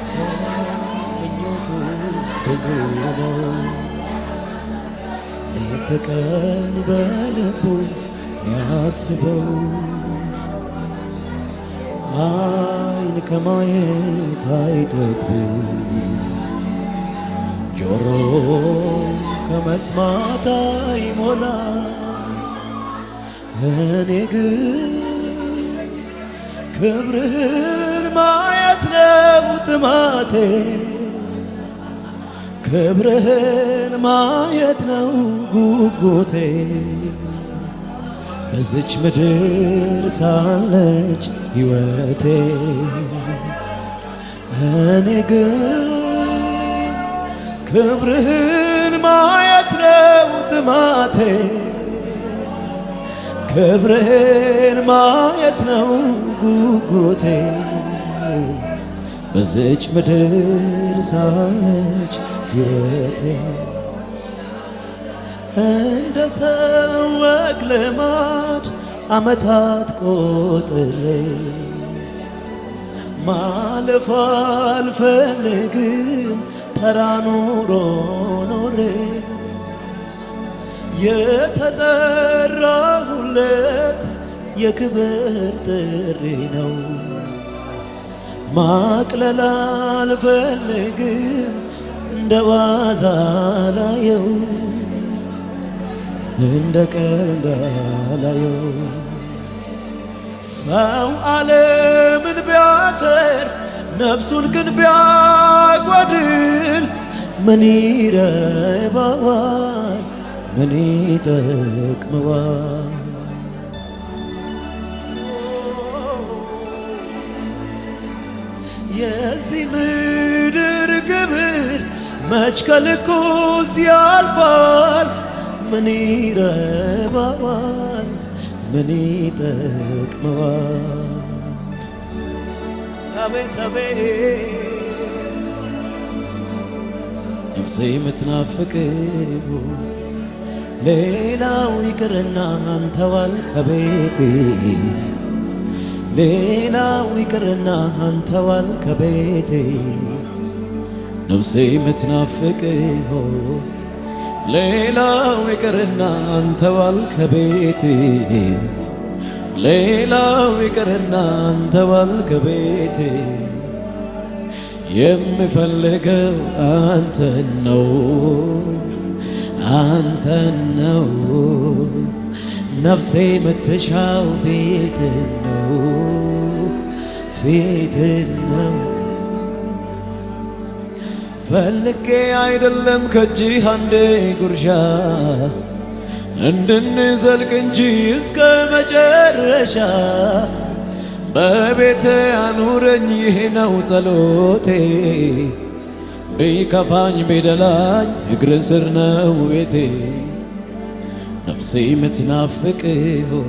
ሰው ምኞቱ ብዙ ነው። ሌት ቀን በልቡ ያስበው አይን ከማየት አይጠግብም፣ ጆሮ ከመስማት አይሞላ። እኔ ግን ክብርህን ማየት ነው ጥማቴ፣ ክብርህን ማየት ነው ጉጉቴ። በዚች ምድር ሳለች ሕይወቴ እኔ ግን ክብርህን ማየት ነው ጥማቴ፣ ክብርህን ማየት ነው ጉጉቴ። በዚች ምድር ሳለች ሕይወቴ እንደ ሰው ወግ ልማድ ዓመታት ቆጥሬ ማለፍ አልፈልግም ተራ ኑሮ ኖሬ። የተጠራሁለት የክብር ጥሪ ነው፣ ማቅለል አልፈልግም እንደ ዋዛ ላየው፣ እንደ ቀልድ ላየው። ሰው ዓለምን ቢያተርፍ ነፍሱን ግን ቢያጓድል ምን ይረባዋል? ምን ይጠቅመዋል? የዚህ ምድር ግብር መች ከልኩስ ያልፋል? ምን ይረባዋል? ምን ይጠቅመዋል? አቤት አቤት ነፍሴ የምትናፍቀው ሌላው ይቅርና አንተዋል ከቤቴ፣ ሌላው ይቅርና አንተዋል ከቤቴ። ነፍሴ የምትናፍቀው ሌላው ይቅርና አንተዋል ከቤቴ፣ ሌላው ይቅርና አንተዋል ከቤቴ። የምፈልገው አንተን ነው፣ አንተን ነው። ነፍሴ የምትሻው ፊትን ነው፣ ፊትን ነው። ፈልጌ አይደለም ከእጅህ አንዴ ጉርሻ እንድንዘልቅ እንጂ እስከ መጨረሻ። በቤቴ አኑረኝ ይህ ነው ጸሎቴ፣ ቢከፋኝ ቢደላኝ እግር ስር ነው ቤቴ። ነፍሴ የምትናፍቀው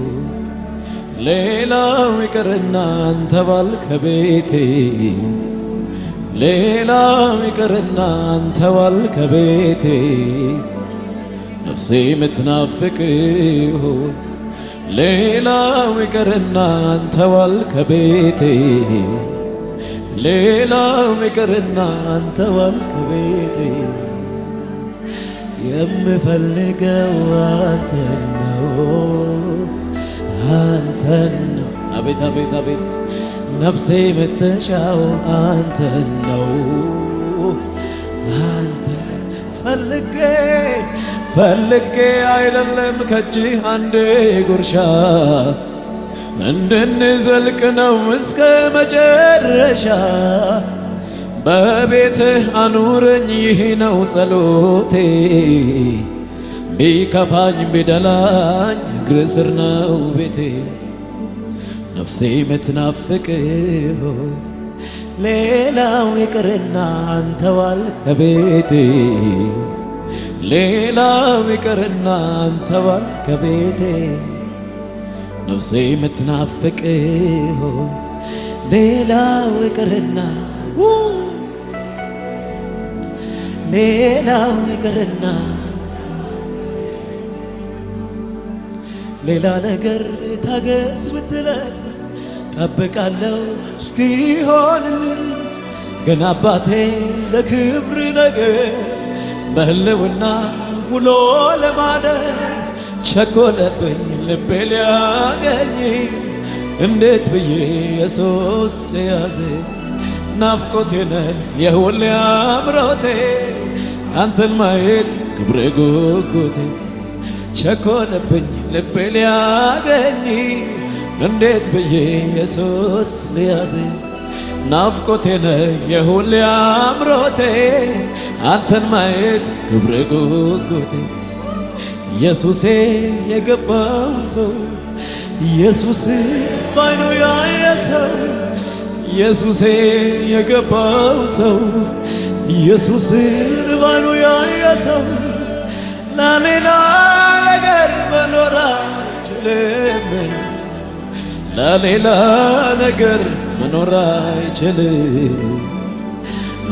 ሌላው ይቅርና አንተ ባልክ ቤቴ፣ ሌላው ይቅርና አንተ ባልክ ቤቴ። ነፍሴ የምትናፍቀው ሌላው ይቅርና አንተ ባልክ ቤቴ፣ ሌላው ይቅርና አንተ ባልክ ቤቴ። የምፈልገው አንተን ነው፣ አንተን ነው። አቤት አቤት አቤት ነፍሴ የምትሻው አንተን ነው፣ አንተን ፈልጌ ፈልጌ አይደለም ከእጅህ አንዴ ጉርሻ እንድንዘልቅ ነው እስከ መጨረሻ። በቤትህ አኑረኝ ይህ ነው ጸሎቴ፣ ቢከፋኝ ቢደላኝ እግር ስር ነው ቤቴ። ነፍሴ የምትናፍቀው ሌላው ይቅርና አንተ ባልክ ቤቴ፣ ሌላው ይቅርና አንተ ባልክ ቤቴ። ነፍሴ የምትናፍቀው ሌላው ይቅርና ሌላው ይቅርና ሌላ ነገር ታገስ ብትለኝ ጠብቃለሁ እስኪሆንልኝ። ግን አባቴ ለክብር ነገር በህልውና ውሎ ለማደር ቸኮለብኝ ልቤ ሊያገኝ እንዴት ብዬ ኢየሱስ ልያዝ ናፍቆቴ ነህ የሁሌ አምሮቴ አንተን ማየት ክብሬ ጉጉቴ ቸኮለብኝ ልቤ ሊያገኝ እንዴት ብዬ ኢየሱስ ልያዝ ናፍቆቴ ነህ የሁሌ አምሮቴ አንተን ማየት ክብሬ ጉጉቴ ኢየሱሴ የገባው ሰው ኢየሱስ ባይኑ ያየ ሰው ኢየሱሴ የገባው ሰው ኢየሱስን ባይኑ ያየ ሰው ለሌላ ነገር መኖር አይችልም ለሌላ ነገር መኖር አይችልም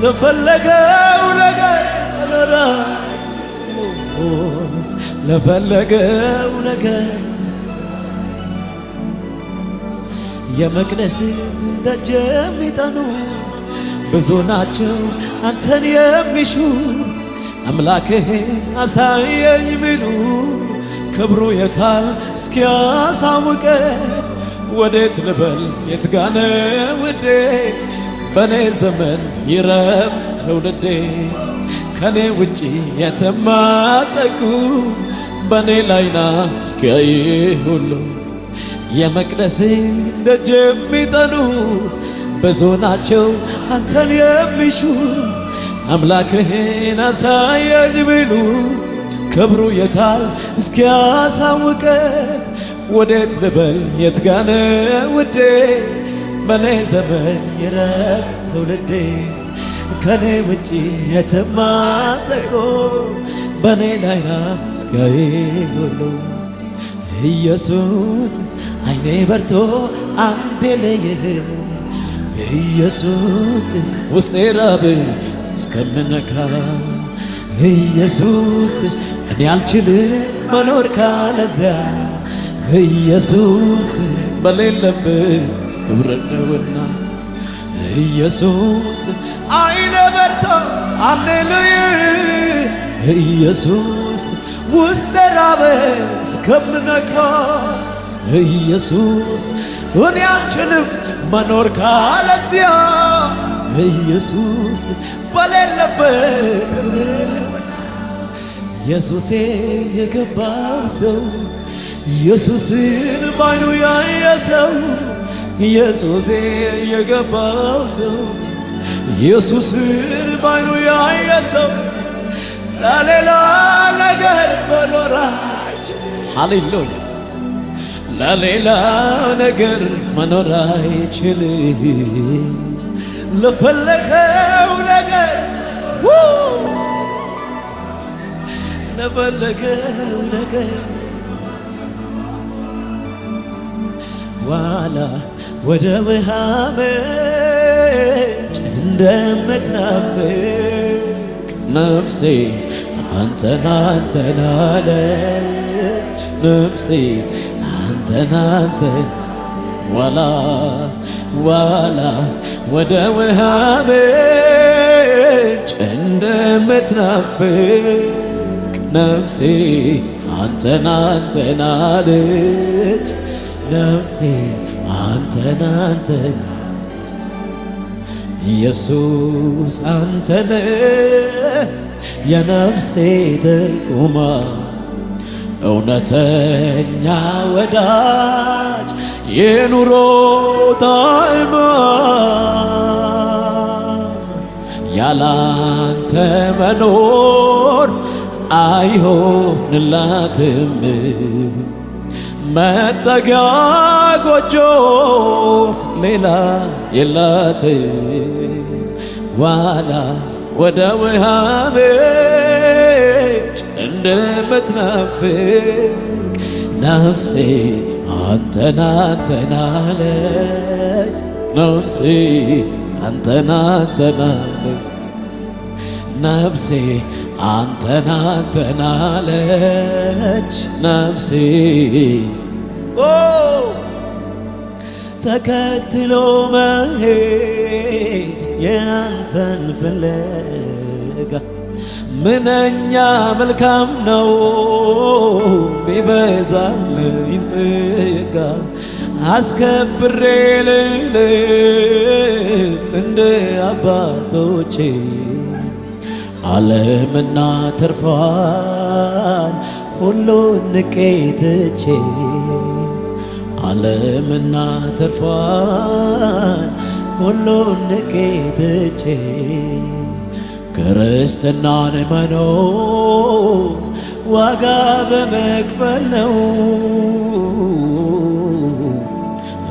ለፈለገው ነገር መኖር ለፈለገው ነገር የመቅደስን ደጅ የሚጠኑ ብዙ ናቸው አንተን የሚሹ አምላክህን አሳየኝ ቢሉ ክብሩ የታል እስኪያሳውቀን ወዴት ልበል የትጋነ ውዴ በኔ ዘመን ይረፍ ትውልዴ ከኔ ውጪ የተማጠቁ በኔ ላይና እስኪያይ ሁሉ የመቅደስን ደጅ የሚጠኑ ብዙ ናቸው አንተን የሚሹ አምላክህን አሳየኝ ቢሉ ክብሩ የታል እስኪያሳውቀን ወዴት ልበል የትጋነ ውዴ በኔ ዘመን ይረፍ ትውልዴ ከኔ ውጪ የተማጠቁ በኔ ላይና እስኪያይ ሁሉ ኢየሱስ አይኔ በርቶ አንዴ ለየህ ኢየሱስ ውስጤ ራብ እስከምነካ ኢየሱስ እኔ አልችልም መኖር ካለዚያ ኢየሱስ በሌለበት ክብር ነውና ኢየሱስ አይኔ በርቶ አንዴ ለየህ ኢየሱስ ውስጤ ራብ እስከምነካ ኢየሱስ እኔ አልችልም መኖር ካለዚያ ኢየሱስ በሌለበት ኢየሱሴ የገባው ሰው ኢየሱስን ባይኑ ያየ ሰው ኢየሱሴ የገባው ሰው ኢየሱስን ባይኑ ያየ ሰው ለሌላ ነገር መኖራች ሃሌሉያ ለሌላ ነገር መኖር አይችልም ለፈለገው ነገር ለፈለገው ነገር ዋላ ወደ ውሃ ምንጭ እንደምትናፍቅ ነፍሴ አንተን አንተን አለች ነፍሴ አንተን አንተን ዋላ ዋላ ወደ ውሃ ምንጭ እንደምትናፍቅ ነፍሴ አንተን አንተን አለች ነፍሴ አንተን አንተን ኢየሱስ አንተነ የነፍሴ ትርጉማ እውነተኛ ወዳጅ የኑሮ ጣዕማ ያላንተ መኖር አይሆንላትም መጠጊያ ጎጆ ሌላ የላትም ዋላ ወደ ውሃ ምንጭ እንደምትናፍቅ ነፍሴ አንተን አንተን አለች ነፍሴ አንተን አንተን አለች ነፍሴ አንተን አንተን አለች ነፍሴ ተከትሎ መሄድ ያንተን ፍለጋ ምንኛ መልካም ነው ቢበዛልኝ ጸጋ አስከብሬ ልልፍ እንደ አባቶቼ ዓለምና ትርፏን ሁሉን ንቄ ትቼ ዓለምና ትርፏን ሁሉን ንቄ ትቼ ክርስትናን መኖር ዋጋ በመክፈል ነው።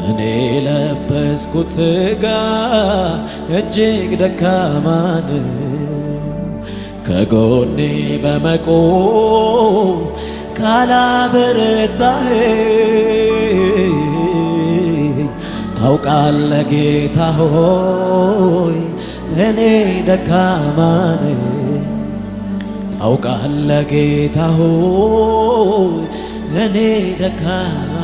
እኔ ለበስኩት ሥጋ እጅግ ደካማ ነው። ከጎኔ በመቆም ካላበረታኸኝ ታውቃለህ ጌታ ሆይ እኔ ደካማ ነኝ። ታውቃለህ ጌታ ሆይ እኔ ደካማ